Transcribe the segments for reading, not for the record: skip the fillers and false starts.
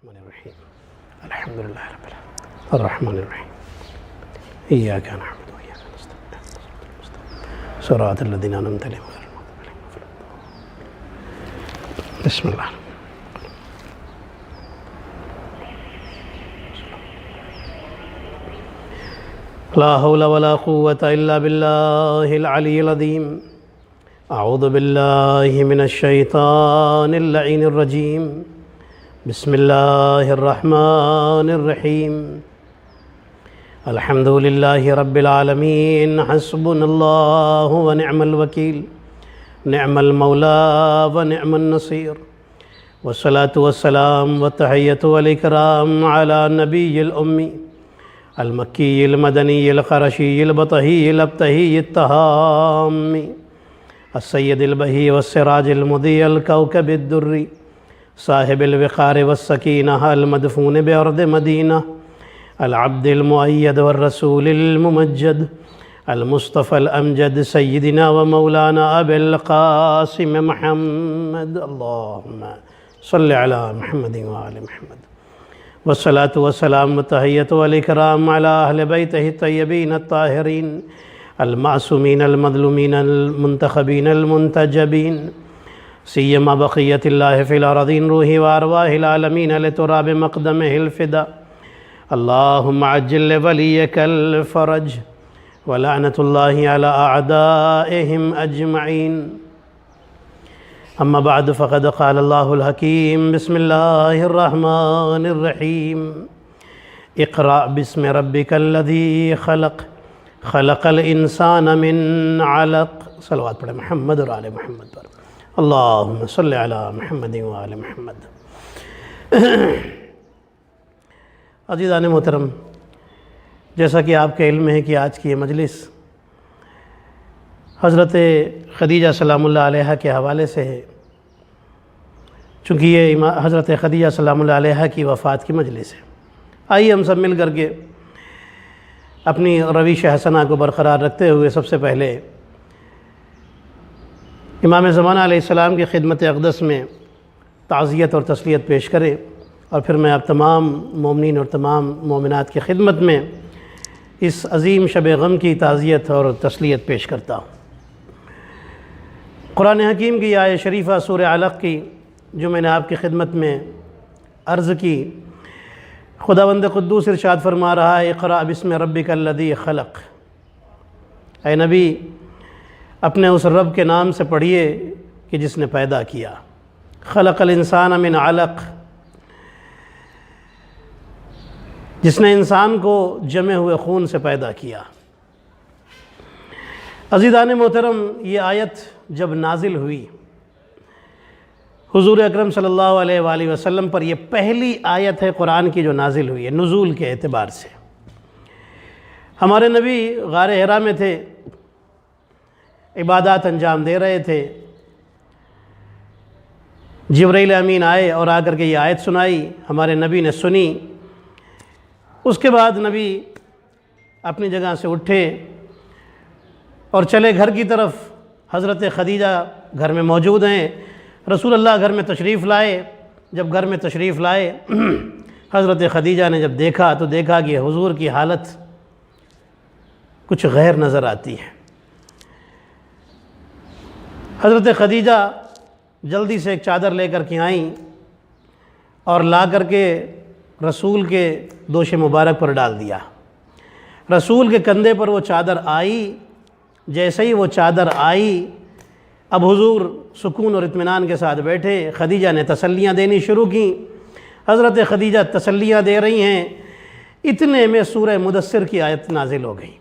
الرحمن الرحیم الحمد للہ رب العالمین الرحمن الرحیم ایاک نعبد و ایاک نستعین صراط الذین انعمت علیہم غیر المغضوب علیہم ولا الضالین بسم اللہ لا حول ولا قوة الا باللہ العلی العظیم اعوذ باللہ من الشیطان اللعین الرجیم بسم اللہ الرحمن الرحیم الحمد للہ رب العالمین حسبنا اللہ ونعم الوکیل نعم المولا ونعم النصیر والصلاة والسلام والتحیۃ والاکرام علی نبی الامی المکی المدنی القرشی البطحی الابتحی التہامی السید البہی والسراج المضیء الکوکب الدری صاحب الوقار والسکینہ المدفون بأرض مدینہ العبد المؤید والرسول الممجد المصطفى الامجد سیدنا ومولانا ابی القاسم محمد اللہم صلی علی محمد وآل محمد والصلاة والسلام والتحیۃ والاکرام علی اہل بیتہ الطیبین الطاہرین المعصومین المظلومین المنتخبین المنتجبین سیما بقیت اللہ فی الارضین روح وارواح العالمین لتراب مقدمہ الفدا اللہم عجل ولیک الفرج ولعنت اللہ علی اعدائہم اجمعین اما بعد فقد قال اللہ الحکیم بسم اللہ الرحمن الرحیم اقرأ باسم ربک الذی خلق خلق الانسان من علق صلوات پڑھیں محمد اور آل محمد پر اللہم صلی علی محمد و آل محمد عزیزان محترم، جیسا کہ آپ کے علم ہے کہ آج کی یہ مجلس حضرت خدیجہ سلام اللہ علیہا کے حوالے سے ہے، چونکہ یہ حضرت خدیجہ سلام اللہ علیہا کی وفات کی مجلس ہے۔ آئیے ہم سب مل کر کے اپنی رویش حسنہ کو برقرار رکھتے ہوئے سب سے پہلے امام زمانہ علیہ السلام کی خدمت اقدس میں تعزیت اور تسلیت پیش کریں، اور پھر میں آپ تمام مومنین اور تمام مومنات کی خدمت میں اس عظیم شب غم کی تعزیت اور تسلیت پیش کرتا ہوں۔ قرآن حکیم کی آیت شریفہ سورہ علق کی جو میں نے آپ کی خدمت میں عرض کی، خداوند قدوس ارشاد فرما رہا ہے اقرأ باسم ربک الذی خلق، اے نبی اپنے اس رب کے نام سے پڑھیے کہ جس نے پیدا کیا۔ خلق الانسان من علق، جس نے انسان کو جمے ہوئے خون سے پیدا کیا۔ عزیزان محترم، یہ آیت جب نازل ہوئی حضور اکرم صلی اللہ علیہ وآلہ وسلم پر، یہ پہلی آیت ہے قرآن کی جو نازل ہوئی ہے نزول کے اعتبار سے۔ ہمارے نبی غار حرا میں تھے، عبادات انجام دے رہے تھے، جبرائیل امین آئے اور آ کر کے یہ آیت سنائی، ہمارے نبی نے سنی۔ اس کے بعد نبی اپنی جگہ سے اٹھے اور چلے گھر کی طرف۔ حضرت خدیجہ گھر میں موجود ہیں، رسول اللہ گھر میں تشریف لائے۔ جب گھر میں تشریف لائے حضرت خدیجہ نے جب دیکھا تو دیکھا کہ حضور کی حالت کچھ غیر نظر آتی ہے۔ حضرت خدیجہ جلدی سے ایک چادر لے کر کے آئیں اور لا کر کے رسول کے دوش مبارک پر ڈال دیا۔ رسول کے کندھے پر وہ چادر آئی، جیسے ہی وہ چادر آئی اب حضور سکون اور اطمینان کے ساتھ بیٹھے۔ خدیجہ نے تسلیاں دینی شروع کی۔ حضرت خدیجہ تسلیاں دے رہی ہیں، اتنے میں سورہ مدثر کی آیت نازل ہو گئی۔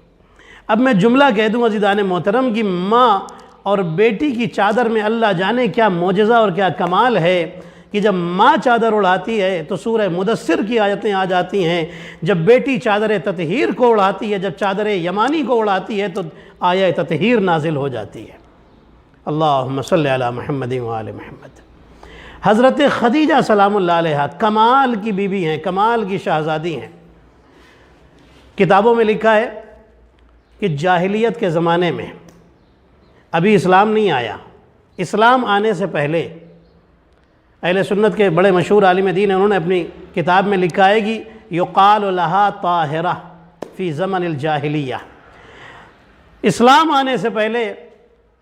اب میں جملہ کہہ دوں عزیزان محترم کہ ماں اور بیٹی کی چادر میں اللہ جانے کیا معجزہ اور کیا کمال ہے کہ جب ماں چادر اڑاتی ہے تو سورہ مدثر کی آیتیں آ جاتی ہیں، جب بیٹی چادر تطہیر کو اڑاتی ہے، جب چادر یمانی کو اڑاتی ہے تو آیہ تطہیر نازل ہو جاتی ہے۔ اللہم صلی علی محمد وآل محمد۔ حضرت خدیجہ سلام اللہ علیہا کمال کی بیوی ہیں، کمال کی شہزادی ہیں۔ کتابوں میں لکھا ہے کہ جاہلیت کے زمانے میں ابھی اسلام نہیں آیا، اسلام آنے سے پہلے اہل سنت کے بڑے مشہور عالم دین ہیں، انہوں نے اپنی کتاب میں لکھا ہے کہ یقال لہا طاہرہ فی زمن الجاہلیہ، اسلام آنے سے پہلے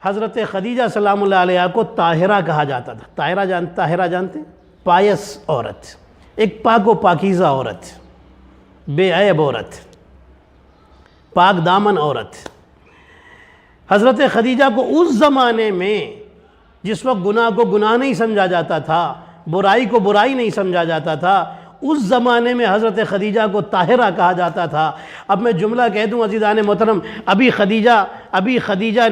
حضرت خدیجہ سلام اللہ علیہ کو طاہرہ کہا جاتا تھا۔ طاہرہ جانتے ہیں؟ پائس عورت، ایک پاک و پاکیزہ عورت، بے عیب عورت، پاک دامن عورت۔ حضرت خدیجہ کو اس زمانے میں جس وقت گناہ کو گناہ نہیں سمجھا جاتا تھا، برائی کو برائی نہیں سمجھا جاتا تھا، اس زمانے میں حضرت خدیجہ کو طاہرہ کہا جاتا تھا۔ اب میں جملہ کہہ دوں عزیزان محترم، ابھی خدیجہ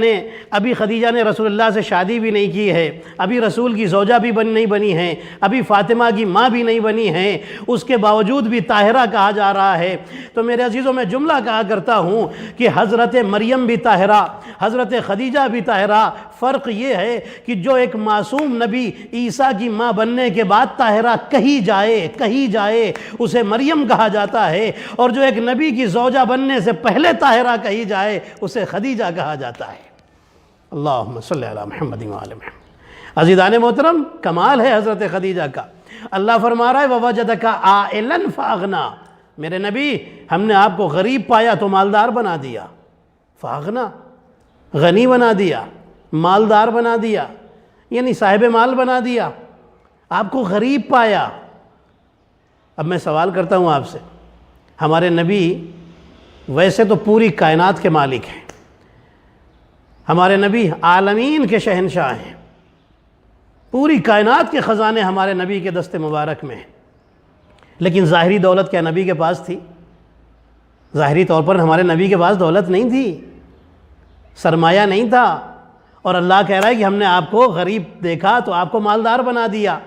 نے رسول اللہ سے شادی بھی نہیں کی ہے، ابھی رسول کی زوجہ بھی نہیں بنی ہے، ابھی فاطمہ کی ماں بھی نہیں بنی ہے، اس کے باوجود بھی طاہرہ کہا جا رہا ہے۔ تو میرے عزیزوں میں جملہ کہا کرتا ہوں کہ حضرت مریم بھی طاہرہ، حضرت خدیجہ بھی طاہرہ، فرق یہ ہے کہ جو ایک معصوم نبی عیسیٰ کی ماں بننے کے بعد طاہرہ کہی جائے اسے مریم کہا جاتا ہے، اور جو ایک نبی کی زوجہ بننے سے پہلے طاہرہ کہی جائے اسے خدیجہ کہا جاتا ہے۔ اللہم صلی علی محمد وعلی محمد۔ عزیزان محترم، کمال ہے حضرت خدیجہ کا۔ اللہ فرما رہا ہے وَوَجَدَكَ عَائِلًا فَأَغْنَا، میرے نبی ہم نے آپ کو غریب پایا تو مالدار بنا دیا۔ فَأَغْنَا، غنی بنا دیا، مالدار بنا دیا، یعنی صاحب مال بنا دیا، آپ کو غریب پایا۔ اب میں سوال کرتا ہوں آپ سے، ہمارے نبی ویسے تو پوری کائنات کے مالک ہیں، ہمارے نبی عالمین کے شہنشاہ ہیں، پوری کائنات کے خزانے ہمارے نبی کے دست مبارک میں ہیں، لیکن ظاہری دولت کیا نبی کے پاس تھی؟ ظاہری طور پر ہمارے نبی کے پاس دولت نہیں تھی، سرمایہ نہیں تھا، اور اللہ کہہ رہا ہے کہ ہم نے آپ کو غریب دیکھا تو آپ کو مالدار بنا دیا۔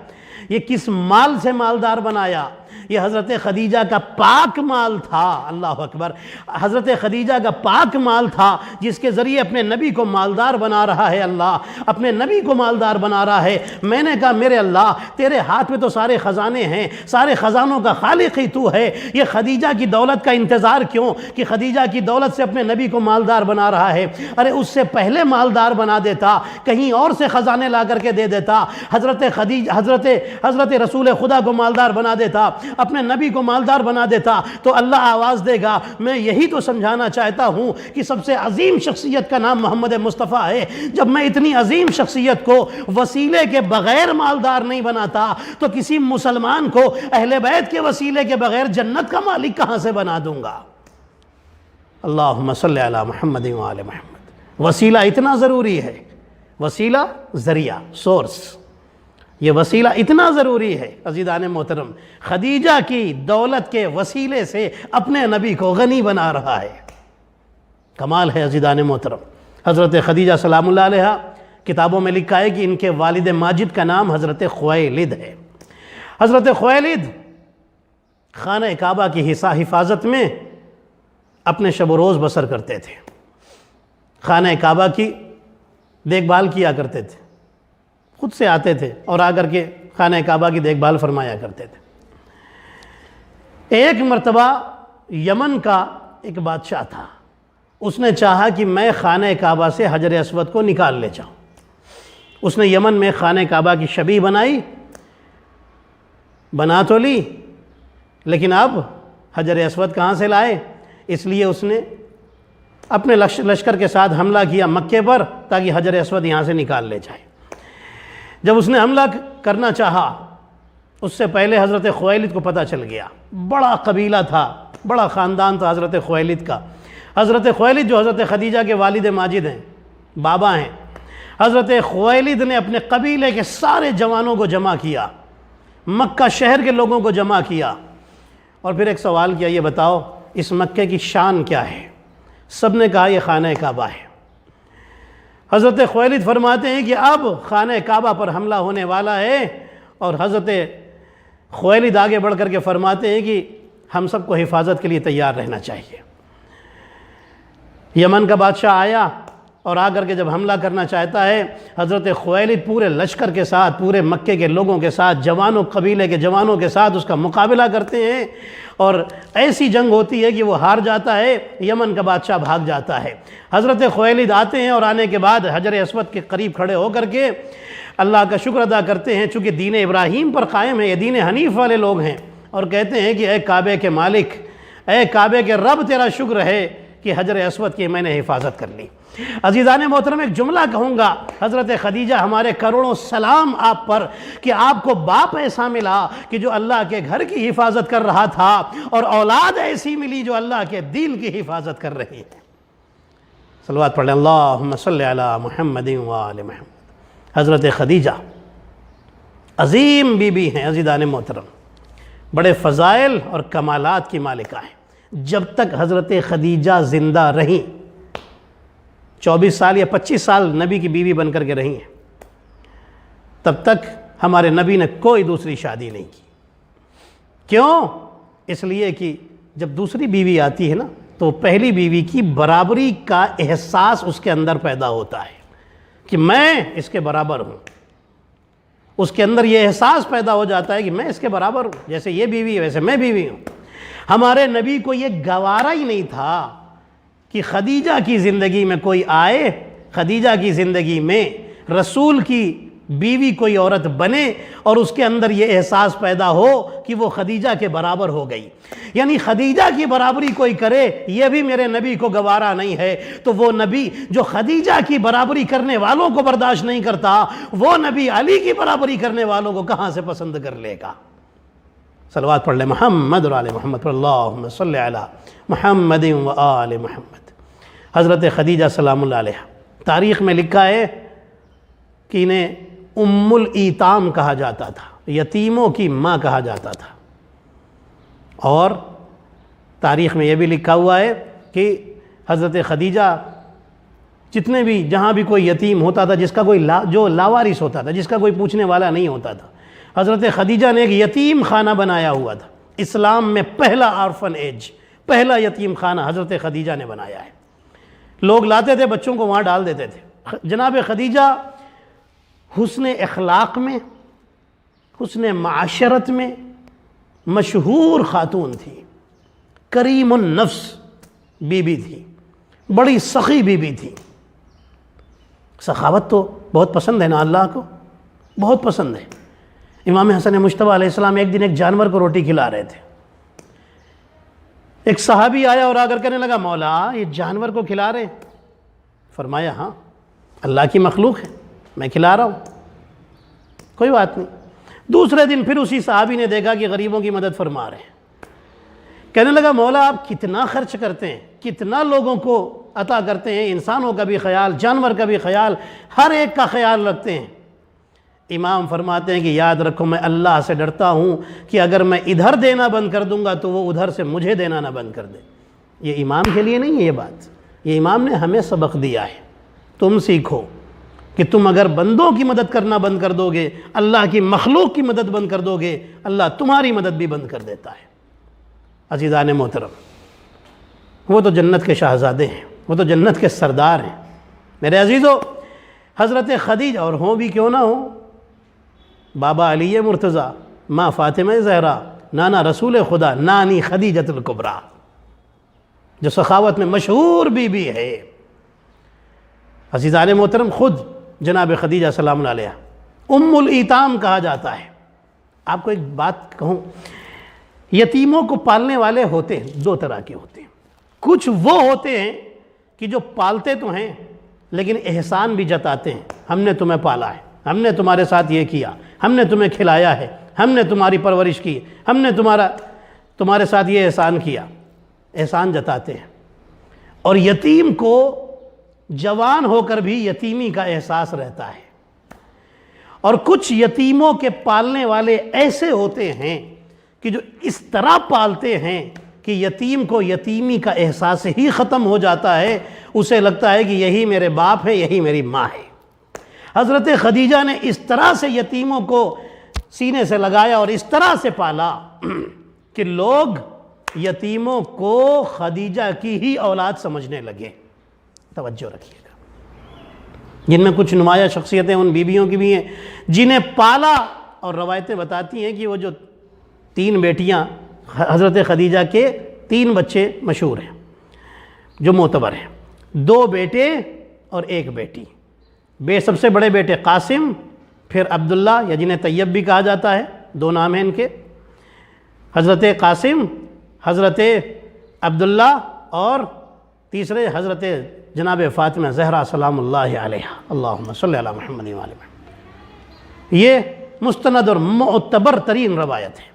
یہ کس مال سے مالدار بنایا؟ یہ حضرت خدیجہ کا پاک مال تھا۔ اللہ اکبر، حضرت خدیجہ کا پاک مال تھا جس کے ذریعے اپنے نبی کو مالدار بنا رہا ہے اللہ، اپنے نبی کو مالدار بنا رہا ہے۔ میں نے کہا میرے اللہ، تیرے ہاتھ میں تو سارے خزانے ہیں، سارے خزانوں کا خالق ہی تو ہے، یہ خدیجہ کی دولت کا انتظار کیوں کہ خدیجہ کی دولت سے اپنے نبی کو مالدار بنا رہا ہے؟ ارے اس سے پہلے مالدار بنا دیتا، کہیں اور سے خزانے لا کر کے دے دیتا، حضرت رسول خدا کو مالدار بنا دیتا، اپنے نبی کو مالدار بنا دیتا، تو اللہ آواز دے گا۔ میں یہی تو سمجھانا چاہتا ہوں کہ سب سے عظیم شخصیت کا نام محمد مصطفیٰ ہے۔ جب میں اتنی عظیم شخصیت کو وسیلے کے بغیر مالدار نہیں بناتا تو کسی مسلمان کو اہل بیت کے وسیلے کے بغیر جنت کا مالک کہاں سے بنا دوں گا؟ اللہم صلی علی محمد وعلی محمد۔ وسیلہ اتنا ضروری ہے، وسیلہ ذریعہ، سورس، یہ وسیلہ اتنا ضروری ہے۔ عزیزان محترم، خدیجہ کی دولت کے وسیلے سے اپنے نبی کو غنی بنا رہا ہے، کمال ہے عزیزان محترم۔ حضرت خدیجہ سلام اللہ علیہ، کتابوں میں لکھا ہے کہ ان کے والد ماجد کا نام حضرت خویلد ہے۔ حضرت خویلد خانہ کعبہ کی حفاظت میں اپنے شب و روز بسر کرتے تھے، خانہ کعبہ کی دیکھ بھال کیا کرتے تھے، خود سے آتے تھے اور آ کر کے خانہ کعبہ کی دیکھ بھال فرمایا کرتے تھے۔ ایک مرتبہ یمن کا ایک بادشاہ تھا، اس نے چاہا کہ میں خانہ کعبہ سے حجر اسود کو نکال لے جاؤں۔ اس نے یمن میں خانہ کعبہ کی شبیہ بنا تو لی، لیکن اب حجر اسود کہاں سے لائے؟ اس لیے اس نے اپنے لشکر کے ساتھ حملہ کیا مکے پر تاکہ حجر اسود یہاں سے نکال لے جائے۔ جب اس نے حملہ کرنا چاہا، اس سے پہلے حضرت خویلد کو پتہ چل گیا۔ بڑا قبیلہ تھا، بڑا خاندان تھا حضرت خویلد کا۔ حضرت خویلد جو حضرت خدیجہ کے والد ماجد ہیں، بابا ہیں، حضرت خویلد نے اپنے قبیلے کے سارے جوانوں کو جمع کیا، مکہ شہر کے لوگوں کو جمع کیا، اور پھر ایک سوال کیا، یہ بتاؤ اس مکے کی شان کیا ہے؟ سب نے کہا یہ خانہ کعبہ ہے۔ حضرت خویلد فرماتے ہیں کہ اب خانہ کعبہ پر حملہ ہونے والا ہے، اور حضرت خویلد آگے بڑھ کر کے فرماتے ہیں کہ ہم سب کو حفاظت کے لیے تیار رہنا چاہیے۔ یمن کا بادشاہ آیا اور آ کر کے جب حملہ کرنا چاہتا ہے، حضرت خویلد پورے لشکر کے ساتھ، پورے مکے کے لوگوں کے ساتھ، جوانوں، قبیلے کے جوانوں کے ساتھ اس کا مقابلہ کرتے ہیں، اور ایسی جنگ ہوتی ہے کہ وہ ہار جاتا ہے، یمن کا بادشاہ بھاگ جاتا ہے۔ حضرت خویلد آتے ہیں اور آنے کے بعد حجر اسود کے قریب کھڑے ہو کر کے اللہ کا شکر ادا کرتے ہیں، چونکہ دین ابراہیم پر قائم ہے، یہ دین حنیف والے لوگ ہیں، اور کہتے ہیں کہ اے کعبے کے مالک، اے کعبے کے رب، تیرا شکر ہے کہ حجر اسود کی میں نے حفاظت کر لی۔ عزیزان محترم، ایک جملہ کہوں گا، حضرت خدیجہ ہمارے کروڑوں سلام آپ پر کہ آپ کو باپ ایسا ملا کہ جو اللہ کے گھر کی حفاظت کر رہا تھا، اور اولاد ایسی ملی جو اللہ کے دین کی حفاظت کر رہی ہے۔ صلوات پڑھ لیں، اللہم صلی علی محمد وآل محمد۔ حضرت خدیجہ عظیم بی بی ہیں عزیزان محترم، بڑے فضائل اور کمالات کی مالکہ ہیں۔ جب تک حضرت خدیجہ زندہ رہیں، 24 سال یا 25 سال نبی کی بیوی بن کر کے رہی ہیں، تب تک ہمارے نبی نے کوئی دوسری شادی نہیں کی۔ کیوں؟ اس لیے کہ جب دوسری بیوی آتی ہے نا تو پہلی بیوی کی برابری کا احساس اس کے اندر پیدا ہوتا ہے کہ میں اس کے برابر ہوں۔ اس کے اندر یہ احساس پیدا ہو جاتا ہے کہ میں اس کے برابر ہوں، جیسے یہ بیوی ہے ویسے میں بیوی ہوں۔ ہمارے نبی کو یہ گوارا ہی نہیں تھا کہ خدیجہ کی زندگی میں کوئی آئے، خدیجہ کی زندگی میں رسول کی بیوی کوئی عورت بنے اور اس کے اندر یہ احساس پیدا ہو کہ وہ خدیجہ کے برابر ہو گئی، یعنی خدیجہ کی برابری کوئی کرے یہ بھی میرے نبی کو گوارا نہیں ہے۔ تو وہ نبی جو خدیجہ کی برابری کرنے والوں کو برداشت نہیں کرتا، وہ نبی علی کی برابری کرنے والوں کو کہاں سے پسند کر لے گا؟ صلوات پڑھ لیں محمد اور آل محمد پر، اللہم صلی علی محمد و آل محمد۔ حضرت خدیجہ سلام اللہ علیہ، تاریخ میں لکھا ہے کہ انہیں ام الایتام کہا جاتا تھا، یتیموں کی ماں کہا جاتا تھا۔ اور تاریخ میں یہ بھی لکھا ہوا ہے کہ حضرت خدیجہ جتنے بھی جہاں بھی کوئی یتیم ہوتا تھا، جس کا کوئی جو لاوارث ہوتا تھا، جس کا کوئی پوچھنے والا نہیں ہوتا تھا، حضرت خدیجہ نے ایک یتیم خانہ بنایا ہوا تھا۔ اسلام میں پہلا آرفن ایج، پہلا یتیم خانہ حضرت خدیجہ نے بنایا ہے۔ لوگ لاتے تھے بچوں کو وہاں ڈال دیتے تھے۔ جناب خدیجہ حسن اخلاق میں، حسن معاشرت میں مشہور خاتون تھی، کریم النفس بی بی تھی، بڑی سخی بی بی تھی۔ سخاوت تو بہت پسند ہے نا اللہ کو، بہت پسند ہے۔ امام حسن مجتبیٰ علیہ السلام ایک دن ایک جانور کو روٹی کھلا رہے تھے۔ ایک صحابی آیا اور آ کر کہنے لگا، مولا یہ جانور کو کھلا رہے ہیں؟ فرمایا ہاں، اللہ کی مخلوق ہے، میں کھلا رہا ہوں، کوئی بات نہیں۔ دوسرے دن پھر اسی صحابی نے دیکھا کہ غریبوں کی مدد فرما رہے ہیں۔ کہنے لگا، مولا آپ کتنا خرچ کرتے ہیں، کتنا لوگوں کو عطا کرتے ہیں، انسانوں کا بھی خیال، جانور کا بھی خیال، ہر ایک کا خیال رکھتے ہیں۔ امام فرماتے ہیں کہ یاد رکھو، میں اللہ سے ڈرتا ہوں کہ اگر میں ادھر دینا بند کر دوں گا تو وہ ادھر سے مجھے دینا نہ بند کر دے۔ یہ امام کے لیے نہیں ہے یہ بات، یہ امام نے ہمیں سبق دیا ہے۔ تم سیکھو کہ تم اگر بندوں کی مدد کرنا بند کر دو گے، اللہ کی مخلوق کی مدد بند کر دو گے، اللہ تمہاری مدد بھی بند کر دیتا ہے۔ عزیزان محترم، وہ تو جنت کے شہزادے ہیں، وہ تو جنت کے سردار ہیں۔ میرے عزیزو، حضرت خدیجہ، اور ہوں بھی کیوں نہ ہوں، بابا علی مرتضیٰ، ماں فاطمہ زہرا، نانا رسول خدا، نانی خدیجۃ الکبریٰ، جو سخاوت میں مشہور بی بی ہے۔ عزیزان محترم، خود جناب خدیجہ سلام اللہ علیہ ام الایتام کہا جاتا ہے۔ آپ کو ایک بات کہوں، یتیموں کو پالنے والے ہوتے ہیں، دو طرح کے ہوتے ہیں۔ کچھ وہ ہوتے ہیں کہ جو پالتے تو ہیں لیکن احسان بھی جتاتے ہیں، ہم نے تمہیں پالا ہے، ہم نے تمہارے ساتھ یہ کیا، ہم نے تمہیں کھلایا ہے، ہم نے تمہاری پرورش کی، ہم نے تمہارے ساتھ یہ احسان کیا، احسان جتاتے ہیں۔ اور یتیم کو جوان ہو کر بھی یتیمی کا احساس رہتا ہے۔ اور کچھ یتیموں کے پالنے والے ایسے ہوتے ہیں کہ جو اس طرح پالتے ہیں کہ یتیم کو یتیمی کا احساس ہی ختم ہو جاتا ہے، اسے لگتا ہے کہ یہی میرے باپ ہے، یہی میری ماں ہے۔ حضرت خدیجہ نے اس طرح سے یتیموں کو سینے سے لگایا اور اس طرح سے پالا کہ لوگ یتیموں کو خدیجہ کی ہی اولاد سمجھنے لگے۔ توجہ رکھیے گا، جن میں کچھ نمایاں شخصیتیں ان بیویوں کی بھی ہیں جنہیں پالا، اور روایتیں بتاتی ہیں کہ وہ جو 3 بیٹیاں حضرت خدیجہ کے 3 بچے مشہور ہیں جو معتبر ہیں، 2 بیٹے اور 1 بیٹی۔ سب سے بڑے بیٹے قاسم، پھر عبداللہ یا جنہیں طیب بھی کہا جاتا ہے، 2 نام ہیں ان کے۔ حضرت قاسم، حضرت عبداللہ اور تیسرے حضرت جناب فاطمہ زہرا سلام اللہ علیہا، اللہم صلی علی محمد و آل محمد۔ یہ مستند اور معتبر ترین روایت ہے۔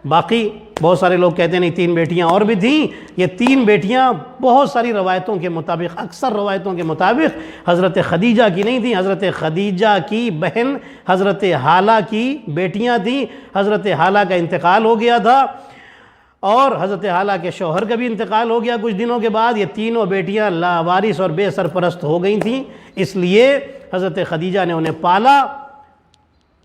باقی بہت سارے لوگ کہتے ہیں نہیں 3 بیٹیاں اور بھی تھیں، یہ 3 بیٹیاں بہت ساری روایتوں کے مطابق، اکثر روایتوں کے مطابق حضرت خدیجہ کی نہیں تھیں، حضرت خدیجہ کی بہن حضرت حالہ کی بیٹیاں تھیں۔ حضرت حالہ کا انتقال ہو گیا تھا اور حضرت حالہ کے شوہر کا بھی انتقال ہو گیا کچھ دنوں کے بعد۔ یہ تینوں بیٹیاں لاوارث اور بے سرپرست ہو گئی تھیں، اس لیے حضرت خدیجہ نے انہیں پالا،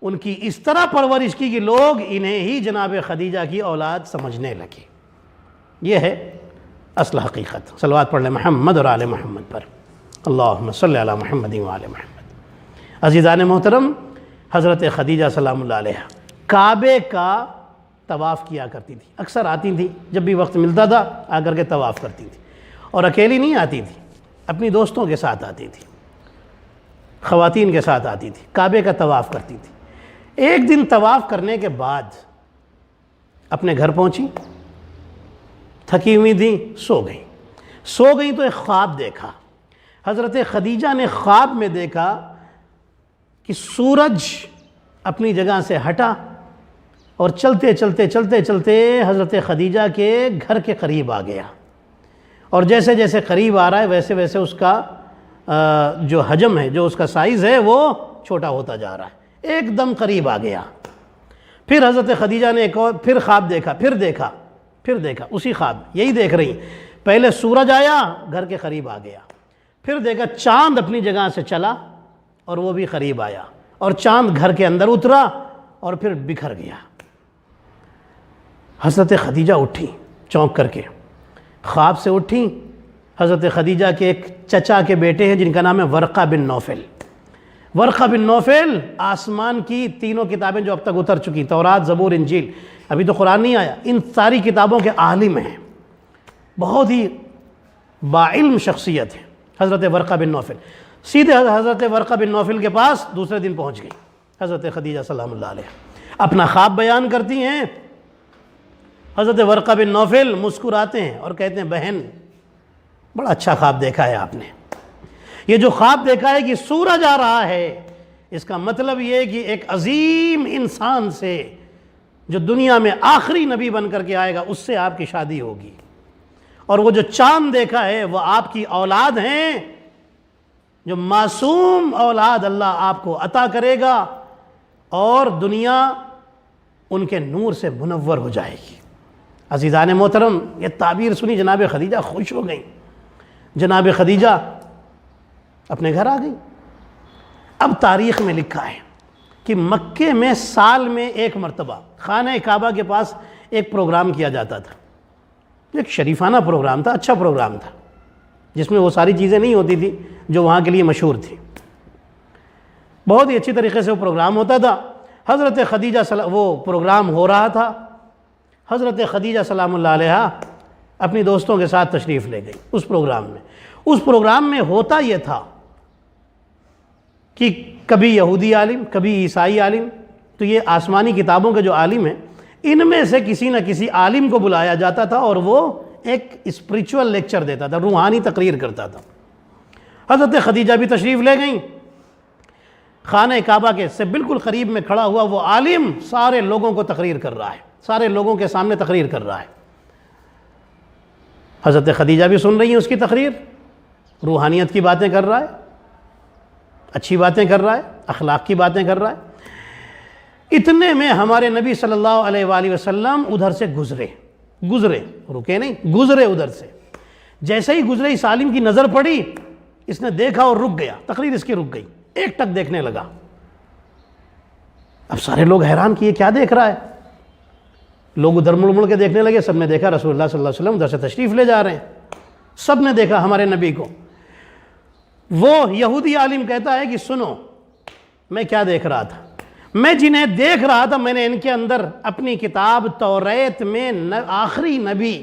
ان کی اس طرح پرورش کی کہ لوگ انہیں ہی جناب خدیجہ کی اولاد سمجھنے لگے۔ یہ ہے اصل حقیقت۔ صلوات پڑھ لیں محمد اور آل محمد پر، اللہم صلی علی محمد و آل محمد۔ عزیزان محترم، حضرت خدیجہ سلام اللہ علیہا کعبے کا طواف کیا کرتی تھی، اکثر آتی تھی، جب بھی وقت ملتا تھا آ کر کے طواف کرتی تھی، اور اکیلی نہیں آتی تھی، اپنی دوستوں کے ساتھ آتی تھی، خواتین کے ساتھ آتی تھی، کعبے کا طواف کرتی تھی۔ ایک دن طواف کرنے کے بعد اپنے گھر پہنچی، تھکی ہوئی تھی، سو گئیں تو ایک خواب دیکھا۔ حضرت خدیجہ نے خواب میں دیکھا کہ سورج اپنی جگہ سے ہٹا اور چلتے چلتے حضرت خدیجہ کے گھر کے قریب آ گیا، اور جیسے جیسے قریب آ رہا ہے ویسے ویسے اس کا جو حجم ہے، جو اس کا سائز ہے، وہ چھوٹا ہوتا جا رہا ہے، ایک دم قریب آ گیا۔ پھر حضرت خدیجہ نے ایک اور پھر خواب دیکھا، پھر دیکھا اسی خواب، یہی دیکھ رہی، پہلے سورج آیا گھر کے قریب آ گیا، پھر دیکھا چاند اپنی جگہ سے چلا اور وہ بھی قریب آیا، اور چاند گھر کے اندر اترا اور پھر بکھر گیا۔ حضرت خدیجہ اٹھی چونک کر کے، خواب سے اٹھی۔ حضرت خدیجہ کے ایک چچا کے بیٹے ہیں جن کا نام ہے ورقہ بن نوفل۔ ورقہ بن نوفل آسمان کی تینوں کتابیں جو اب تک اتر چکی، تورات، زبور، انجیل، ابھی تو قرآن نہیں آیا، ان ساری کتابوں کے عالم ہیں، بہت ہی باعلم شخصیت ہے حضرت ورقہ بن نوفل۔ سیدھے حضرت ورقہ بن نوفل کے پاس دوسرے دن پہنچ گئی حضرت خدیجہ سلام اللہ علیہ، اپنا خواب بیان کرتی ہیں۔ حضرت ورقہ بن نوفل مسکراتے ہیں اور کہتے ہیں بہن بڑا اچھا خواب دیکھا ہے آپ نے، یہ جو خواب دیکھا ہے کہ سورج آ رہا ہے، اس کا مطلب یہ ہے کہ ایک عظیم انسان سے جو دنیا میں آخری نبی بن کر کے آئے گا اس سے آپ کی شادی ہوگی، اور وہ جو چاند دیکھا ہے وہ آپ کی اولاد ہیں، جو معصوم اولاد اللہ آپ کو عطا کرے گا اور دنیا ان کے نور سے منور ہو جائے گی۔ عزیزان محترم، یہ تعبیر سنی جناب خدیجہ خوش ہو گئیں، جناب خدیجہ اپنے گھر آ گئی۔ اب تاریخ میں لکھا ہے کہ مکے میں سال میں ایک مرتبہ خانہ کعبہ کے پاس ایک پروگرام کیا جاتا تھا، ایک شریفانہ پروگرام تھا، اچھا پروگرام تھا، جس میں وہ ساری چیزیں نہیں ہوتی تھی جو وہاں کے لیے مشہور تھی، بہت ہی اچھی طریقے سے وہ پروگرام ہوتا تھا۔ حضرت خدیجہ وہ پروگرام ہو رہا تھا، حضرت خدیجہ سلام اللہ علیہا اپنی دوستوں کے ساتھ تشریف لے گئی اس پروگرام میں۔ اس پروگرام میں ہوتا یہ تھا کہ کبھی یہودی عالم، کبھی عیسائی عالم، تو یہ آسمانی کتابوں کے جو عالم ہیں ان میں سے کسی نہ کسی عالم کو بلایا جاتا تھا اور وہ ایک اسپریچول لیکچر دیتا تھا، روحانی تقریر کرتا تھا۔ حضرت خدیجہ بھی تشریف لے گئیں، خانہ کعبہ کے سے بالکل قریب میں کھڑا ہوا وہ عالم سارے لوگوں کو تقریر کر رہا ہے، سارے لوگوں کے سامنے تقریر کر رہا ہے۔ حضرت خدیجہ بھی سن رہی ہیں اس کی تقریر، روحانیت کی باتیں کر رہا ہے، اچھی باتیں کر رہا ہے، اخلاق کی باتیں کر رہا ہے۔ اتنے میں ہمارے نبی صلی اللہ علیہ وآلہ وسلم ادھر سے گزرے، رکے نہیں، گزرے ادھر سے۔ جیسے ہی گزرے اس عالم کی نظر پڑی، اس نے دیکھا اور رک گیا، تقریر اس کی رک گئی، ایک ٹک دیکھنے لگا۔ اب سارے لوگ حیران کہ یہ کیا دیکھ رہا ہے، لوگ ادھر مڑ مڑ کے دیکھنے لگے، سب نے دیکھا رسول اللہ صلی اللہ علیہ وسلم ادھر سے تشریف لے جا رہے ہیں، سب نے دیکھا ہمارے نبی کو۔ وہ یہودی عالم کہتا ہے کہ سنو، میں کیا دیکھ رہا تھا، میں جنہیں دیکھ رہا تھا میں نے ان کے اندر اپنی کتاب توریت میں آخری نبی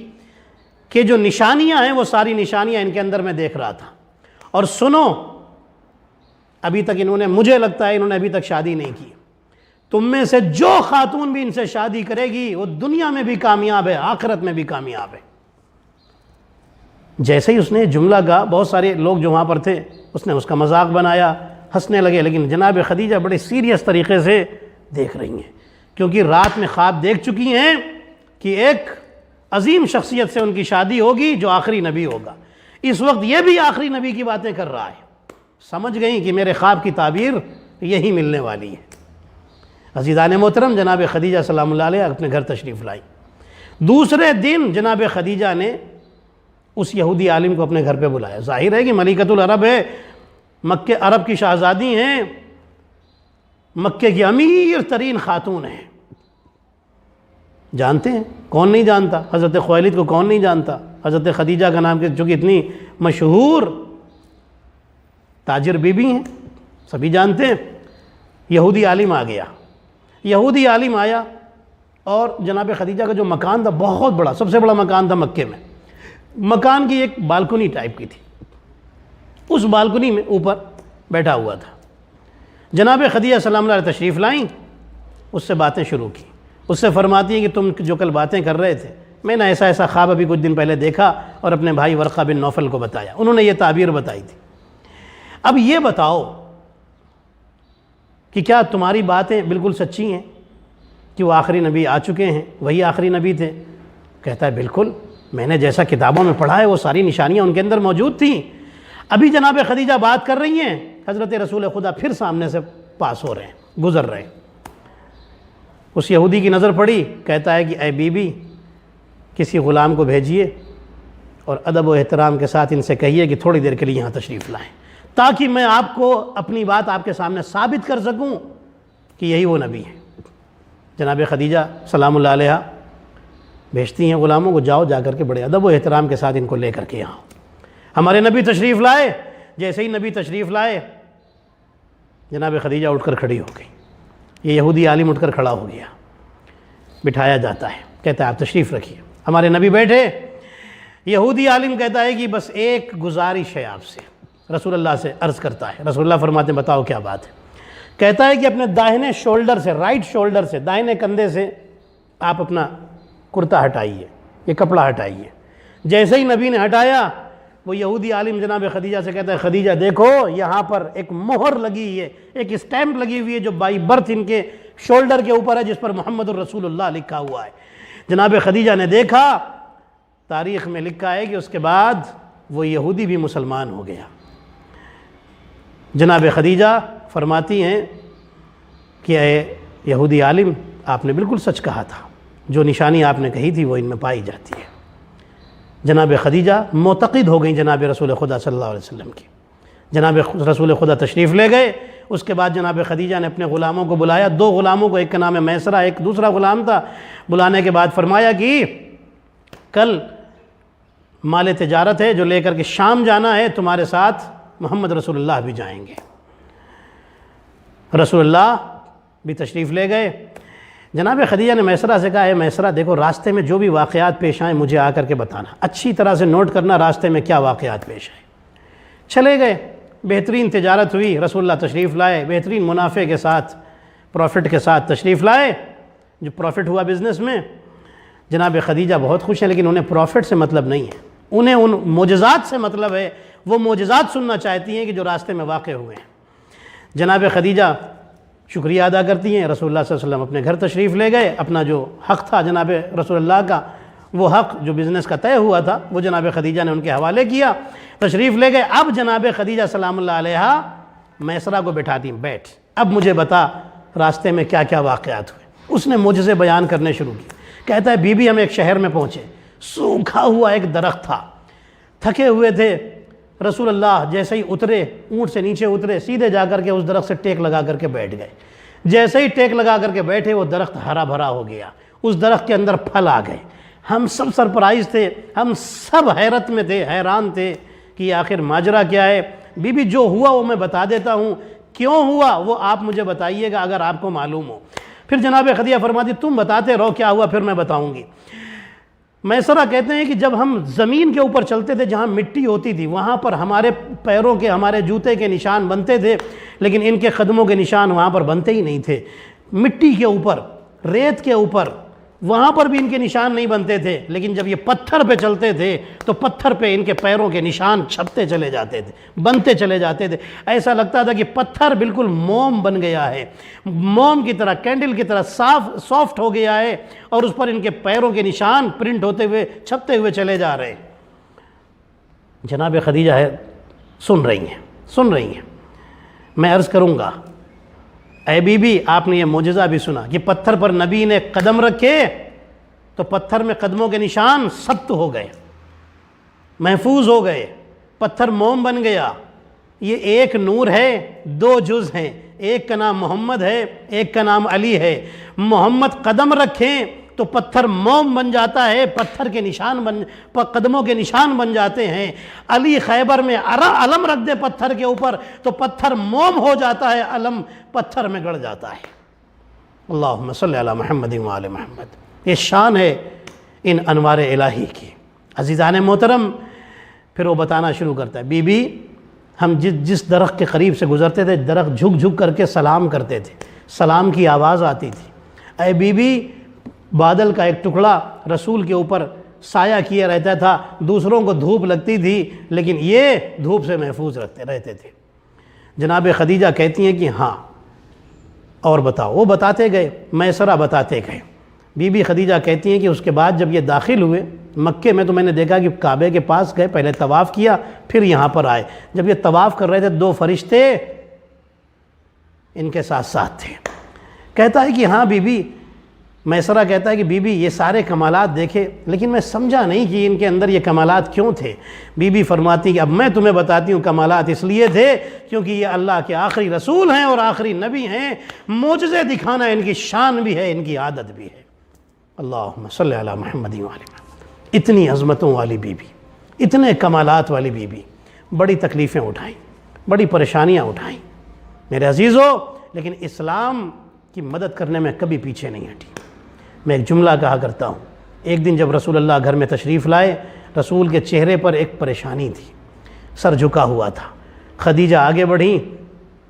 کے جو نشانیاں ہیں وہ ساری نشانیاں ان کے اندر میں دیکھ رہا تھا۔ اور سنو، ابھی تک انہوں نے، مجھے لگتا ہے انہوں نے ابھی تک شادی نہیں کی، تم میں سے جو خاتون بھی ان سے شادی کرے گی وہ دنیا میں بھی کامیاب ہے، آخرت میں بھی کامیاب ہے۔ جیسے ہی اس نے جملہ کہا، بہت سارے لوگ جو وہاں پر تھے اس نے اس کا مذاق بنایا، ہنسنے لگے، لیکن جناب خدیجہ بڑے سیریس طریقے سے دیکھ رہی ہیں، کیونکہ رات میں خواب دیکھ چکی ہیں کہ ایک عظیم شخصیت سے ان کی شادی ہوگی جو آخری نبی ہوگا۔ اس وقت یہ بھی آخری نبی کی باتیں کر رہا ہے، سمجھ گئیں کہ میرے خواب کی تعبیر یہی ملنے والی ہے۔ عزیزان محترم، جناب خدیجہ سلام اللہ علیہ اپنے گھر تشریف لائی۔ دوسرے دن جناب خدیجہ نے اس یہودی عالم کو اپنے گھر پہ بلایا۔ ظاہر ہے کہ ملکۃ العرب ہے، مکہ عرب کی شہزادی ہیں، مکے کی امیر ترین خاتون ہیں، جانتے ہیں، کون نہیں جانتا؟ حضرت خویلد کو کون نہیں جانتا؟ حضرت خدیجہ کا نام چونکہ اتنی مشہور تاجر بی بی ہیں، سبھی جانتے ہیں۔ یہودی عالم آ گیا، یہودی عالم آیا اور جناب خدیجہ کا جو مکان تھا بہت بڑا، سب سے بڑا مکان تھا مکے میں، مکان کی ایک بالکنی ٹائپ کی تھی، اس بالکنی میں اوپر بیٹھا ہوا تھا۔ جناب خدیجہ سلام اللہ علیہ تشریف لائیں، اس سے باتیں شروع کی، اس سے فرماتی ہیں کہ تم جو کل باتیں کر رہے تھے، میں نے ایسا ایسا خواب ابھی کچھ دن پہلے دیکھا اور اپنے بھائی ورقہ بن نوفل کو بتایا، انہوں نے یہ تعبیر بتائی تھی۔ اب یہ بتاؤ کہ کیا تمہاری باتیں بالکل سچی ہیں کہ وہ آخری نبی آ چکے ہیں، وہی آخری نبی تھے؟ کہتا ہے بالکل، میں نے جیسا کتابوں میں پڑھا ہے وہ ساری نشانیاں ان کے اندر موجود تھیں۔ ابھی جناب خدیجہ بات کر رہی ہیں، حضرت رسول خدا پھر سامنے سے پاس ہو رہے ہیں، گزر رہے ہیں۔ اس یہودی کی نظر پڑی، کہتا ہے کہ اے بی بی، کسی غلام کو بھیجیے اور ادب و احترام کے ساتھ ان سے کہیے کہ تھوڑی دیر کے لیے یہاں تشریف لائیں، تاکہ میں آپ کو اپنی بات آپ کے سامنے ثابت کر سکوں کہ یہی وہ نبی ہے۔ جناب خدیجہ سلام اللہ علیہ بھیجتی ہیں غلاموں کو، جاؤ جا کر کے بڑے ادب و احترام کے ساتھ ان کو لے کر کے یہاں ہمارے نبی تشریف لائے۔ جیسے ہی نبی تشریف لائے، جناب خدیجہ اٹھ کر کھڑی ہو گئی، یہ یہودی عالم اٹھ کر کھڑا ہو گیا، بٹھایا جاتا ہے، کہتا ہے آپ تشریف رکھیے۔ ہمارے نبی بیٹھے، یہودی عالم کہتا ہے کہ بس ایک گزارش ہے آپ سے، رسول اللہ سے عرض کرتا ہے۔ رسول اللہ فرماتے ہیں بتاؤ کیا بات ہے؟ کہتا ہے کہ اپنے داہنے شولڈر سے، رائٹ شولڈر سے، داہنے کندھے سے آپ اپنا کرتا ہٹائیے، یہ کپڑا ہٹائیے۔ جیسے ہی نبی نے ہٹایا، وہ یہودی عالم جناب خدیجہ سے کہتا ہے خدیجہ دیکھو یہاں پر ایک مہر لگی ہے، ایک اسٹیمپ لگی ہوئی ہے جو بائی برتھ ان کے شولڈر کے اوپر ہے، جس پر محمد الرسول اللہ لکھا ہوا ہے۔ جناب خدیجہ نے دیکھا، تاریخ میں لکھا ہے کہ اس کے بعد وہ یہودی بھی مسلمان ہو گیا۔ جناب خدیجہ فرماتی ہیں کہ اے یہودی عالم، آپ نے بالکل سچ کہا تھا، جو نشانی آپ نے کہی تھی وہ ان میں پائی جاتی ہے۔ جناب خدیجہ معتقد ہو گئیں جناب رسول خدا صلی اللہ علیہ وسلم کی۔ جناب رسول خدا تشریف لے گئے۔ اس کے بعد جناب خدیجہ نے اپنے غلاموں کو بلایا، دو غلاموں کو، ایک کا نام ہے میسرہ، ایک دوسرا غلام تھا۔ بلانے کے بعد فرمایا کہ کل مال تجارت ہے جو لے کر کے شام جانا ہے، تمہارے ساتھ محمد رسول اللہ بھی جائیں گے۔ رسول اللہ بھی تشریف لے گئے۔ جناب خدیجہ نے میسرہ سے کہا ہے میسرہ دیکھو راستے میں جو بھی واقعات پیش آئیں مجھے آ کر کے بتانا، اچھی طرح سے نوٹ کرنا راستے میں کیا واقعات پیش آئے۔ چلے گئے، بہترین تجارت ہوئی، رسول اللہ تشریف لائے، بہترین منافع کے ساتھ، پروفٹ کے ساتھ تشریف لائے۔ جو پروفٹ ہوا بزنس میں، جناب خدیجہ بہت خوش ہیں، لیکن انہیں پروفٹ سے مطلب نہیں ہے، انہیں ان معجزات سے مطلب ہے، وہ معجزات سننا چاہتی ہیں کہ جو راستے میں واقع ہوئے ہیں۔ جناب خدیجہ شکریہ ادا کرتی ہیں۔ رسول اللہ صلی اللہ علیہ وسلم اپنے گھر تشریف لے گئے، اپنا جو حق تھا جناب رسول اللہ کا، وہ حق جو بزنس کا طے ہوا تھا وہ جناب خدیجہ نے ان کے حوالے کیا، تشریف لے گئے۔ اب جناب خدیجہ سلام اللہ علیہ میسرہ کو بٹھاتی ہیں، بیٹھ اب مجھے بتا راستے میں کیا کیا واقعات ہوئے۔ اس نے معجزے بیان کرنے شروع کی۔ کہتا ہے بی بی ہم ایک شہر میں پہنچے، سوکھا ہوا ایک درخت تھا، تھکے ہوئے تھے، رسول اللہ جیسے ہی اترے، اونٹ سے نیچے اترے، سیدھے جا کر کے اس درخت سے ٹیک لگا کر کے بیٹھ گئے۔ جیسے ہی ٹیک لگا کر کے بیٹھے وہ درخت ہرا بھرا ہو گیا، اس درخت کے اندر پھل آ گئے۔ ہم سب سرپرائز تھے، ہم سب حیرت میں تھے، حیران تھے کہ آخر ماجرا کیا ہے۔ بی بی جو ہوا وہ میں بتا دیتا ہوں، کیوں ہوا وہ آپ مجھے بتائیے گا اگر آپ کو معلوم ہو۔ پھر جناب خدیجہ فرماتی تم بتاتے رہو کیا ہوا، پھر میں بتاؤں گی۔ میسرہ کہتے ہیں کہ جب ہم زمین کے اوپر چلتے تھے جہاں مٹی ہوتی تھی وہاں پر ہمارے پیروں کے، ہمارے جوتے کے نشان بنتے تھے، لیکن ان کے قدموں کے نشان وہاں پر بنتے ہی نہیں تھے۔ مٹی کے اوپر، ریت کے اوپر، وہاں پر بھی ان کے نشان نہیں بنتے تھے، لیکن جب یہ پتھر پہ چلتے تھے تو پتھر پہ ان کے پیروں کے نشان چھپتے چلے جاتے تھے، بنتے چلے جاتے تھے۔ ایسا لگتا تھا کہ پتھر بالکل موم بن گیا ہے، موم کی طرح، کینڈل کی طرح سافٹ ہو گیا ہے، اور اس پر ان کے پیروں کے نشان پرنٹ ہوتے ہوئے چھپتے ہوئے چلے جا رہے ہیں۔ جناب خدیجہ سن رہی ہیں۔ میں عرض کروں گا، اے بی بی، آپ نے یہ معجزہ بھی سنا کہ پتھر پر نبی نے قدم رکھے تو پتھر میں قدموں کے نشان ثبت ہو گئے، محفوظ ہو گئے، پتھر موم بن گیا۔ یہ ایک نور ہے، دو جز ہیں، ایک کا نام محمد ہے، ایک کا نام علی ہے۔ محمد قدم رکھیں تو پتھر موم بن جاتا ہے، پتھر کے نشان قدموں کے نشان بن جاتے ہیں۔ علی خیبر میں علم رکھ دے پتھر کے اوپر تو پتھر موم ہو جاتا ہے، علم پتھر میں گڑ جاتا ہے۔ اللہم صلی علی محمد و آل محمد۔ یہ شان ہے ان انوار الہی کی۔ عزیزان محترم، پھر وہ بتانا شروع کرتا ہے، بی بی، ہم جس درخت کے قریب سے گزرتے تھے، درخت جھک جھک کر کے سلام کرتے تھے، سلام کی آواز آتی تھی۔ اے بی بی، بادل کا ایک ٹکڑا رسول کے اوپر سایہ کیا رہتا تھا، دوسروں کو دھوپ لگتی تھی لیکن یہ دھوپ سے محفوظ رہتے تھے۔ جناب خدیجہ کہتی ہیں کہ ہاں، اور بتاؤ۔ وہ بتاتے گئے، میسرہ بتاتے گئے۔ بی بی خدیجہ کہتی ہیں کہ اس کے بعد جب یہ داخل ہوئے مکے میں تو میں نے دیکھا کہ کعبے کے پاس گئے، پہلے طواف کیا، پھر یہاں پر آئے۔ جب یہ طواف کر رہے تھے، دو فرشتے ان کے ساتھ ساتھ تھے۔ کہتا ہے کہ ہاں بی بی، میسرہ کہتا ہے کہ بی بی، یہ سارے کمالات دیکھے لیکن میں سمجھا نہیں کہ ان کے اندر یہ کمالات کیوں تھے۔ بی بی فرماتی کہ اب میں تمہیں بتاتی ہوں، کمالات اس لیے تھے کیونکہ یہ اللہ کے آخری رسول ہیں اور آخری نبی ہیں، معجزے دکھانا ان کی شان بھی ہے، ان کی عادت بھی ہے۔ اللہم صلی علی محمد و آل محمد۔ اتنی عظمتوں والی بی بی، اتنے کمالات والی بی بی، بڑی تکلیفیں اٹھائیں، بڑی پریشانیاں اٹھائیں میرے عزیزو، لیکن اسلام کی مدد کرنے میں کبھی پیچھے نہیں ہٹی۔ میں ایک جملہ کہا کرتا ہوں، ایک دن جب رسول اللہ گھر میں تشریف لائے، رسول کے چہرے پر ایک پریشانی تھی، سر جھکا ہوا تھا۔ خدیجہ آگے بڑھیں،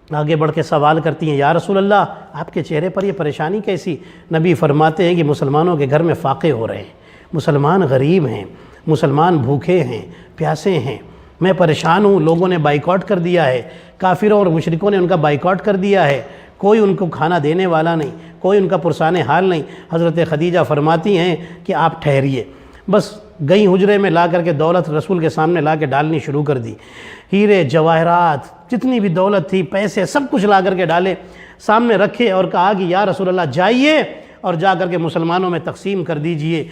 آگے بڑھ کے سوال کرتی ہیں، یا رسول اللہ، آپ کے چہرے پر یہ پریشانی کیسی؟ نبی فرماتے ہیں کہ مسلمانوں کے گھر میں فاقے ہو رہے ہیں، مسلمان غریب ہیں، مسلمان بھوکے ہیں، پیاسے ہیں، میں پریشان ہوں، لوگوں نے بائیکاٹ کر دیا ہے، کافروں اور مشرکوں نے ان کا بائیکاٹ کر دیا ہے، کوئی ان کو کھانا دینے والا نہیں، کوئی ان کا پرسان حال نہیں۔ حضرت خدیجہ فرماتی ہیں کہ آپ ٹھہریے۔ بس گئی حجرے میں لا کر کے دولت رسول کے سامنے لا کے ڈالنی شروع کر دی، ہیرے جواہرات، جتنی بھی دولت تھی، پیسے، سب کچھ لا کر کے ڈالے، سامنے رکھے اور کہا کہ یا رسول اللہ، جائیے اور جا کر کے مسلمانوں میں تقسیم کر دیجئے۔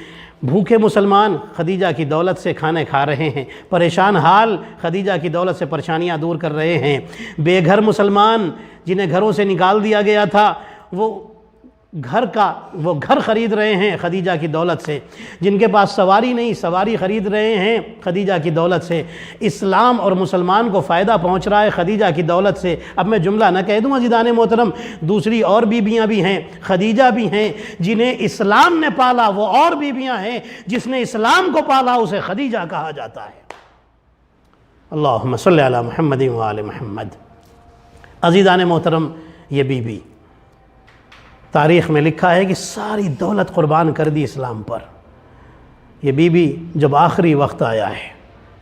بھوکے مسلمان خدیجہ کی دولت سے کھانے کھا رہے ہیں، پریشان حال خدیجہ کی دولت سے پریشانیاں دور کر رہے ہیں، بے گھر مسلمان جنہیں گھروں سے نکال دیا گیا تھا، وہ گھر خرید رہے ہیں خدیجہ کی دولت سے، جن کے پاس سواری نہیں، سواری خرید رہے ہیں خدیجہ کی دولت سے۔ اسلام اور مسلمان کو فائدہ پہنچ رہا ہے خدیجہ کی دولت سے۔ اب میں جملہ نہ کہہ دوں عزیزان محترم، دوسری اور بیویاں بھی ہیں، خدیجہ بھی ہیں جنہیں اسلام نے پالا، وہ اور بیویاں ہیں جس نے اسلام کو پالا، اسے خدیجہ کہا جاتا ہے۔ اللہم صلی علی محمد و آل محمد۔ عزیزان محترم، یہ بی بی تاریخ میں لکھا ہے کہ ساری دولت قربان کر دی اسلام پر۔ یہ بی بی جب آخری وقت آیا ہے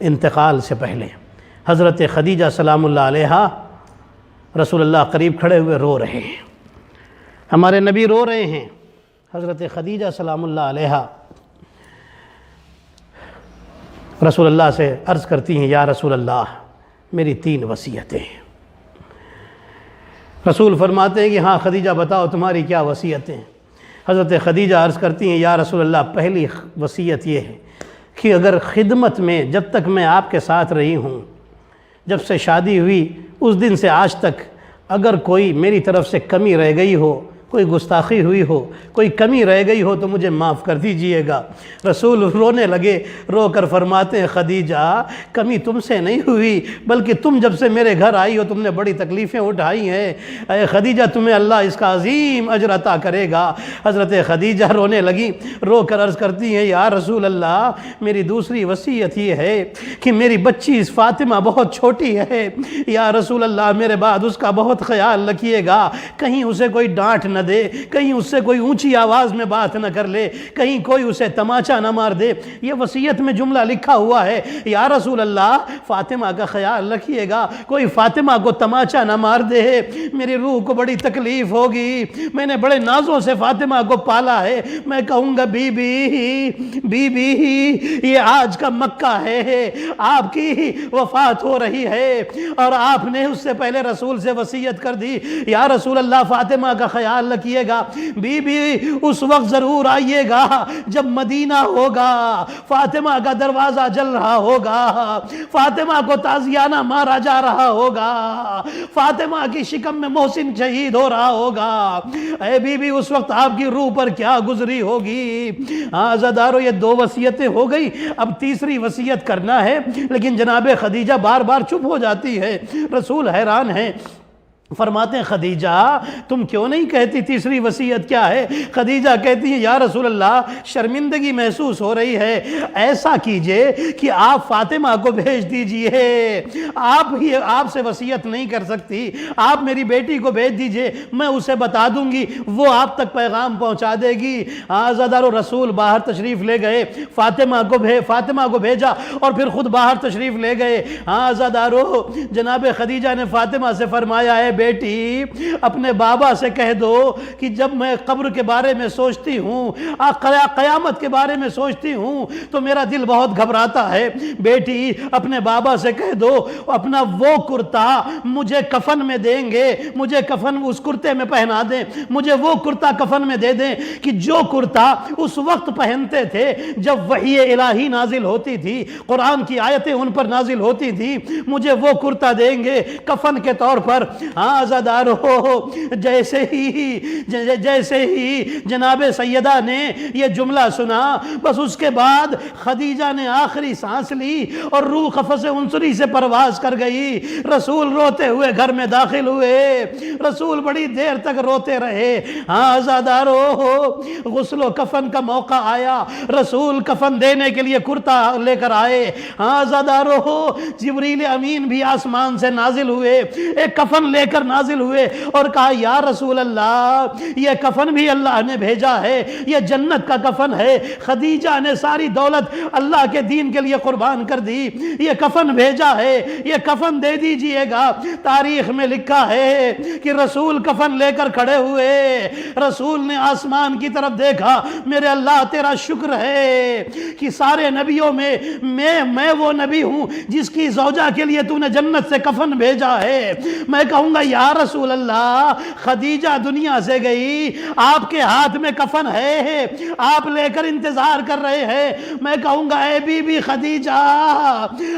انتقال سے پہلے، حضرت خدیجہ سلام اللہ علیہا، رسول اللہ قریب کھڑے ہوئے رو رہے ہیں، ہمارے نبی رو رہے ہیں، حضرت خدیجہ سلام اللہ علیہا رسول اللہ سے عرض کرتی ہیں، یا رسول اللہ، میری 3 وصیتیں ہیں۔ رسول فرماتے ہیں کہ ہاں خدیجہ بتاؤ تمہاری کیا وصیتیں؟ حضرت خدیجہ عرض کرتی ہیں، یا رسول اللہ، پہلی وصیت یہ ہے کہ اگر خدمت میں، جب تک میں آپ کے ساتھ رہی ہوں، جب سے شادی ہوئی اس دن سے آج تک، اگر کوئی میری طرف سے کمی رہ گئی ہو، کوئی گستاخی ہوئی ہو، کوئی کمی رہ گئی ہو تو مجھے معاف کر دیجئے گا۔ رسول رونے لگے، رو کر فرماتے ہیں، خدیجہ، کمی تم سے نہیں ہوئی، بلکہ تم جب سے میرے گھر آئی ہو تم نے بڑی تکلیفیں اٹھائی ہیں، اے خدیجہ تمہیں اللہ اس کا عظیم اجر عطا کرے گا۔ حضرت خدیجہ رونے لگی، رو کر عرض کرتی ہیں، یا رسول اللہ، میری دوسری وصیت یہ ہے کہ میری بچی فاطمہ بہت چھوٹی ہے، یا رسول اللہ، میرے بعد اس کا بہت خیال رکھیے گا، کہیں اسے کوئی ڈانٹ نہ دے، کہیں اس سے کوئی اونچی آواز میں بات نہ کر لے، کہیں کوئی اسے تماچا نہ مار دے۔ یہ وصیت میں جملہ لکھا ہوا ہے، یا رسول اللہ فاطمہ کا خیال رکھیے گا، کوئی فاطمہ کو تماچا نہ مار دے، میری روح کو بڑی تکلیف ہوگی، میں نے بڑے نازوں سے فاطمہ کو پالا ہے، میں کہوں گا بی بی یہ آج کا مکہ ہے، آپ کی وفات ہو رہی ہے اور آپ نے اس سے پہلے رسول سے وصیت کر دی، یا رسول اللہ فاطمہ کا خیال رکھیے گا، بی بی اس وقت ضرور آئیے گا جب مدینہ ہوگا، فاطمہ کا دروازہ جل رہا ہوگا، فاطمہ کو تازیانہ مارا جا رہا ہوگا، فاطمہ کی شکم میں محسن شہید ہو رہا ہوگا، اے بی بی اس وقت آپ کی روح پر کیا گزری ہوگی۔ عزادارو یہ دو وصیتیں ہو گئی، اب تیسری وصیت کرنا ہے، لیکن جناب خدیجہ بار بار چپ ہو جاتی ہے، رسول حیران ہیں، فرماتے ہیں خدیجہ تم کیوں نہیں کہتی تیسری وصیت کیا ہے؟ خدیجہ کہتی ہیں یا رسول اللہ شرمندگی محسوس ہو رہی ہے، ایسا کیجئے کہ آپ فاطمہ کو بھیج دیجئے، آپ سے وصیت نہیں کر سکتی، آپ میری بیٹی کو بھیج دیجئے، میں اسے بتا دوں گی، وہ آپ تک پیغام پہنچا دے گی۔ عزادارو رسول باہر تشریف لے گئے، فاطمہ کو بھیجا اور پھر خود باہر تشریف لے گئے۔ عزادارو جناب خدیجہ نے فاطمہ سے فرمایا ہے بیٹی اپنے بابا سے کہہ دو کہ جب میں قبر کے بارے میں سوچتی ہوں، قیامت کے بارے میں سوچتی ہوں تو میرا دل بہت گھبراتا ہے، بیٹی اپنے بابا سے کہہ دو اپنا وہ کرتا مجھے کفن میں دیں گے، مجھے کفن اس کرتے میں پہنا دیں، مجھے وہ کرتا کفن میں دے دیں کہ جو کرتا اس وقت پہنتے تھے جب وحی الہی نازل ہوتی تھی، قرآن کی آیتیں ان پر نازل ہوتی تھی، مجھے وہ کرتا دیں گے کفن کے طور پر۔ عزادارو جیسے ہی جناب سیدہ نے یہ جملہ سنا، بس اس کے بعد خدیجہ نے آخری سانس لی اور روح قفس عنصری سے پرواز کر گئی۔ رسول روتے ہوئے گھر میں داخل ہوئے، رسول بڑی دیر تک روتے رہے۔ عزادارو غسل و کفن کا موقع آیا، رسول کفن دینے کے لیے کرتا لے کر آئے۔ عزادارو جبریل امین بھی آسمان سے نازل ہوئے، ایک کفن لے کر نازل ہوئے اور کہا یا رسول اللہ یہ کفن بھی اللہ نے بھیجا ہے، یہ جنت کا کفن ہے، خدیجہ نے ساری دولت اللہ کے دین کے لیے قربان کر دی، یہ کفن بھیجا ہے، یہ کفن دے دیجئے گا۔ تاریخ میں لکھا ہے کہ رسول کفن لے کر کھڑے ہوئے، رسول نے آسمان کی طرف دیکھا، میرے اللہ تیرا شکر ہے کہ سارے نبیوں میں میں وہ نبی ہوں جس کی زوجہ کے لیے تو نے جنت سے کفن بھیجا ہے۔ میں کہوں گا یا رسول اللہ خدیجہ دنیا سے گئی، آپ کے ہاتھ میں کفن ہے، آپ لے کر انتظار کر رہے ہیں، میں کہوں گا اے بی بی خدیجہ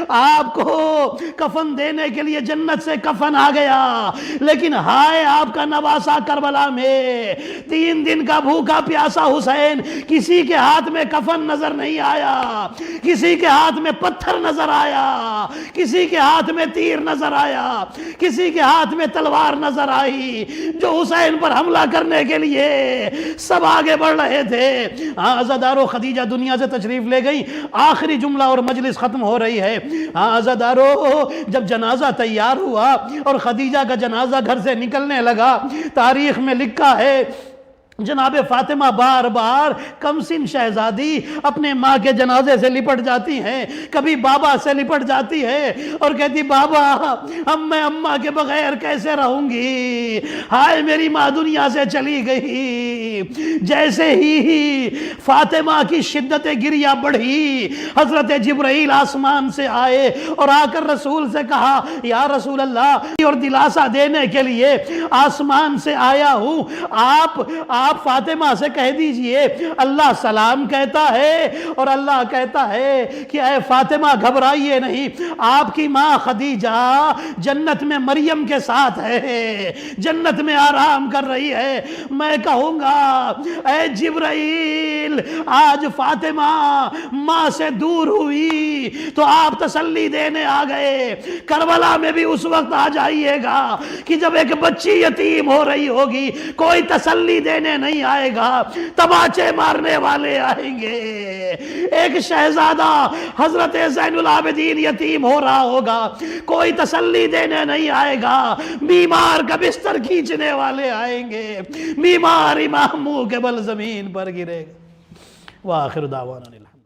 آپ کو کفن دینے کے لیے جنت سے کفن آ گیا، لیکن ہائے آپ کا نواسا کربلا میں 3 دن کا بھوکا پیاسا حسین، کسی کے ہاتھ میں کفن نظر نہیں آیا، کسی کے ہاتھ میں پتھر نظر آیا، کسی کے ہاتھ میں تیر نظر آیا، کسی کے ہاتھ میں تلوار نظر آئی، جو حسین پر حملہ کرنے کے لیے سب آگے بڑھ رہے تھے۔ عزادارو خدیجہ دنیا سے تشریف لے گئی، آخری جملہ اور مجلس ختم ہو رہی ہے۔ عزادارو جب جنازہ تیار ہوا اور خدیجہ کا جنازہ گھر سے نکلنے لگا، تاریخ میں لکھا ہے جناب فاطمہ بار بار کمسن شہزادی اپنے ماں کے جنازے سے لپٹ جاتی ہیں، کبھی بابا سے لپٹ جاتی ہے اور کہتی بابا اب میں اماں کے بغیر کیسے رہوں گی، ہائے میری ماں دنیا سے چلی گئی۔ جیسے ہی فاطمہ کی شدت گریہ بڑھی، حضرت جبرائیل آسمان سے آئے اور آ کر رسول سے کہا یا رسول اللہ اور دلاسا دینے کے لیے آسمان سے آیا ہوں، آپ فاطمہ سے کہہ دیجئے اللہ سلام کہتا ہے اور اللہ کہتا ہے کہ اے فاطمہ گھبرائیے نہیں، آپ کی ماں خدیجہ جنت میں مریم کے ساتھ ہے، جنت میں آرام کر رہی ہے۔ میں کہوں گا اے جبرائیل آج فاطمہ ماں سے دور ہوئی تو آپ تسلی دینے آ گئے، کربلا میں بھی اس وقت آ جائیے گا کہ جب ایک بچی یتیم ہو رہی ہوگی، کوئی تسلی دینے نہیں آئے گا، تماچے مارنے والے آئیں گے۔ ایک شہزادہ حضرت زین العابدین یتیم ہو رہا ہوگا، کوئی تسلی دینے نہیں آئے گا، بیمار کا بستر کھینچنے والے آئیں گے، بیمار امام منہ کے بل زمین پر گرے گا۔ وآخر دعوانا الحمد